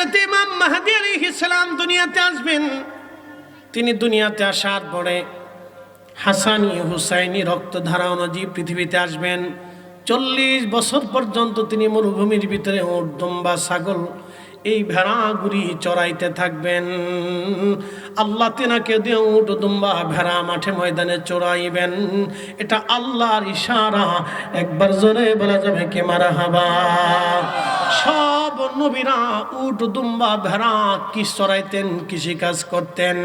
হযরত ইমাম মাহদী আলাইহিস সালাম দুনিয়াতে আসবেন। তিনি দুনিয়াতে আসার পরে হাসানি হুসাইনি রক্তধারা অনুযায়ী পৃথিবীতে আসবেন। 40 বছর পর্যন্ত তিনি মরুভূমির ভিতরে উট, দুম্বা, ছাগল, এই ভেড়াগুলি চড়াইতে থাকবেন। আল্লাহ তিনাকে দিয়ে উট, দুম্বা, ভেড়া মাঠে ময়দানে চড়াইবেন। এটা আল্লাহর ইশারা। একবার জোরে বলা যাবে কি মারহাবা। সব নবীরা উট, দুম্বা, ভেড়া কি চড়াইতেন, কৃষি কাজ করতেন।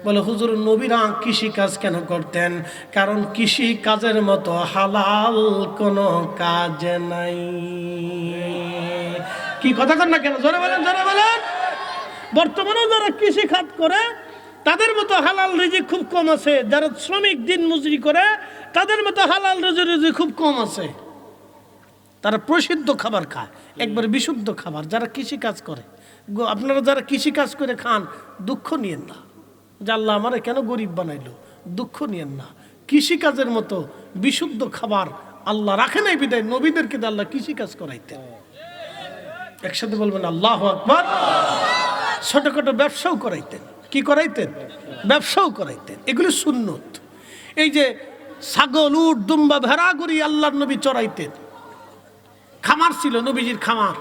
বলে হুজুর নবীরা কৃষি কাজ কেন করতেন? কারণ কৃষি কাজের মতো হালাল কোনো কাজ নাই। কি কথা কন না কেন? জোরে বলেন, জোরে বলেন। বর্তমানে যারা কৃষি খাত করে তাদের মতো হালাল রিজিক খুব কম আছে। যারা শ্রমিক দিন মজুরি করে তাদের মতো হালাল রিজিক খুব কম আছে। তারা প্রসিদ্ধ খাবার খায়, একবার বিশুদ্ধ খাবার। যারা কৃষি কাজ করে, আপনারা যারা কৃষি কাজ করে খান, দুঃখ নিয়েন না যে আল্লাহ আমারে কেন গরিব বানাইলো। দুঃখ নিয়েন না। কৃষি কাজের মতো বিশুদ্ধ খাবার আল্লাহ রাখে নাই বিদায় নবীদেরকে আল্লাহ কৃষি কাজ করাইতেন। একসাথে বলবেন আল্লাহু আকবার। ছোটখাটো ব্যবসাও করাইতেন। কি করাইতেন? ব্যবসাও করাইতেন। এগুলি সুন্নত। এই যে ছাগল, উট, দুম্বা, ভেড়াগুড়ি আল্লাহর নবী চড়াইতেন। খামার ছিল নবীজির, খামার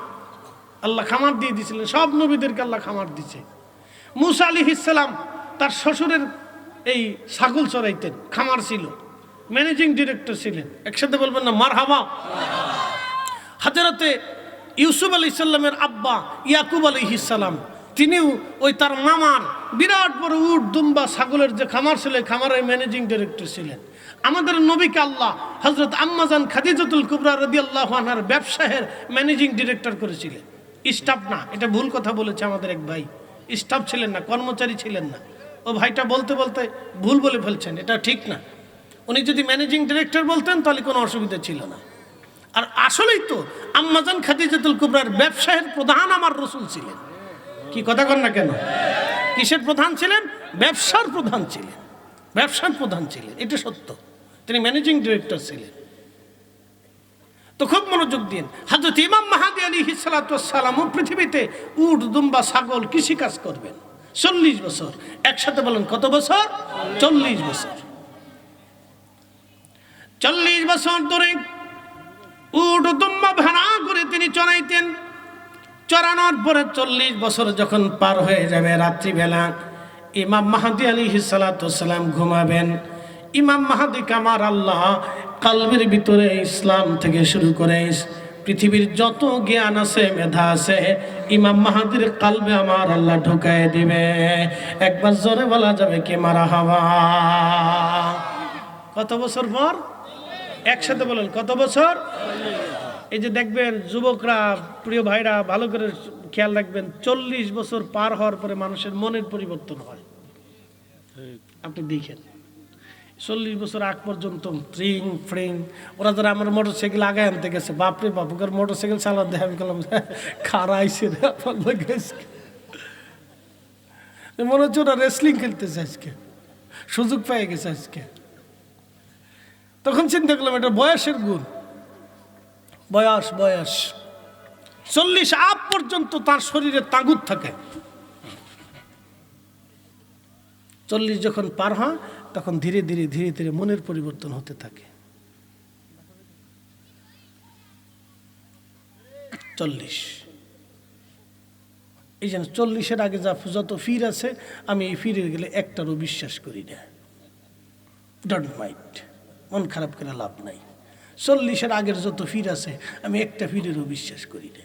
আল্লাহ খামার দিয়ে দিয়েছিলেন। সব নবীদেরকে আল্লাহ খামার দিয়েছে। মুসা আলাইহিস সালাম তার শ্বশুরের এই ছাগল চড়াইতেন, খামার ছিল, ম্যানেজিং ডিরেক্টর ছিলেন। একসাথে বলবেন না মারহাবা। হযরতে ইউসুফ আলাইহিস সালামের আব্বা ইয়াকুব আলাইহিস সালাম, তিনিও ওই তার মামার বিরাট বড় উট, দুম্বা, ছাগলের যে খামার ছিল, খামারের ম্যানেজিং ডিরেক্টর ছিলেন। আমাদের নবীকে আল্লাহ হযরত আম্মাজান খাদিজাতুল কুবরা রাদিয়াল্লাহু আনহার ব্যবসায়ের ম্যানেজিং ডিরেক্টর করেছিলেন। স্টাফ না, এটা ভুল কথা বলেছে আমাদের এক ভাই। স্টাফ ছিলেন না, কর্মচারী ছিলেন না। ও ভাইটা বলতে বলতে ভুল বলে ফেলছেন, এটা ঠিক না। উনি যদি ম্যানেজিং ডিরেক্টর বলতেন তাহলে কোনো অসুবিধা ছিল না। আর আসলেই তো আম্মাজান খাদিজাতুল কুবরার ব্যবসায়ের প্রধান আমার রাসূল ছিলেন। কি কথা কন না কেন? কিসের প্রধান ছিলেন? ব্যবসার প্রধান ছিলেন। ব্যবসার প্রধান ছিলেন, এটা সত্য। তিনি ম্যানেজিং ডিরেক্টর ছিলেন। তো খুব মনোযোগ দিন। হযরত ইমাম মাহদী আলাইহিস সালাতু ওয়াস সালাম পৃথিবীতে উট, দুম্বা, ছাগল কৃষি কাজ করবেন 40 বছর। একসাথে বলেন কত বছর? 40 বছর। 40 বছর ধরে উট, দুম্বা, ভেড়া করে তিনি চড়াইতেন। চড়ানোর পরে 40 বছর যখন পার হয়ে যাবে, রাত্রিবেলা ইমাম মাহদী আলাইহিস সালাতু ওয়াস সালাম ঘুমাবেন। ইমাম মাহদী কামার আল্লাহ কলবের ভিতরে ইসলাম থেকে শুরু করে পৃথিবীর যত জ্ঞান আছে, মেধা আছে, ইমাম মাহদীর কলবে আমার আল্লাহ ঢুকায় দিবে। একবার জোরে বলা যাবে কি মারহাবা। কত বছর পর? একসাথে বলেন কত বছর? এই যে দেখবেন যুবকরা, প্রিয় ভাইরা, ভালো করে খেয়াল রাখবেন, 40 বছর পার হওয়ার পরে মানুষের মনের পরিবর্তন হয়। আপনি দেখেন 40 বছর আগ পর্যন্ত ট্রিং ফ্রিং, ওরা যারা আমার মোটর সাইকেল আগায় আনতে গেছে, বাপরে বাপুকার মোটর সাইকেল চালাতে দেখে আমি বললাম খারাইছে মনে হচ্ছে ওরা রেসলিং খেলতেছে আজকে, সুযোগ পেয়ে গেছে আজকে। তখন চিন্তা করলাম এটা বয়সের গুণ। বয়স 40 আপ পর্যন্ত তার শরীরে তাগুত থাকে। 40 যখন পার হয় তখন ধীরে ধীরে ধীরে ধীরে মনের পরিবর্তন হতে থাকে। 40 এই জন্য 40-এর আগে যত ফির আছে, আমি এই ফিরে গেলে একটারও বিশ্বাস করি না। ডোন্ট মাইন্ড, মন খারাপ করে লাভ নাই। 40-এর আগের যত ফির আছে আমি একটা ফিরেরও বিশ্বাস করি না।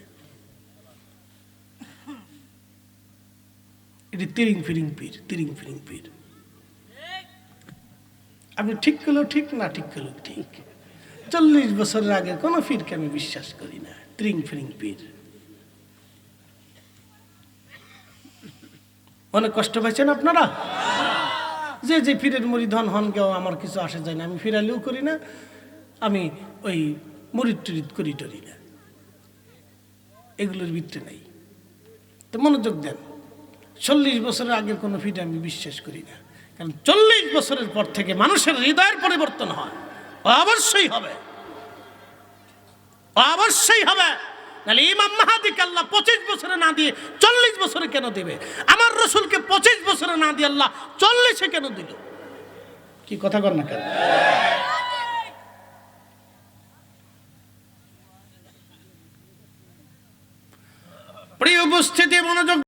এটি তিরিং ফিরিং পীর, তিরিং ফিরিং পীর। আপনি ঠিক করলেও ঠিক, না ঠিক করলেও ঠিক। 40 বছরের আগের কোনো ফিরকে আমি বিশ্বাস করি না। তিরিং ফিরিং পীর। অনেক কষ্ট পাইছেন আপনারা? যে ফিরের মুরিদ হন কেউ, আমার কিছু আসে যায় না। আমি ফিরালেও করি না, আমি ওই মুরিদ টুরিদ করি টরি না, এগুলোর ভিতরে নেই। তো মনোযোগ দেন। 40 বছরের আগের কোনো ফিরে আমি বিশ্বাস করি না। কারণ 40 বছরের পর থেকে মানুষের হৃদয়ের পরিবর্তন হয়। অবশ্যই হবে, অবশ্যই হবে। নাহলে ইমাম মাহদীকে আল্লাহ 25 বছরে না দিয়ে 40 বছরে কেন দিবে? আমার রসুলকে 25 বছরে না দিয়ে আল্লাহ 40-এ কেন দিল? কি কথা কর না কেন? প্রিয় উপস্থিতি, মনোযোগ।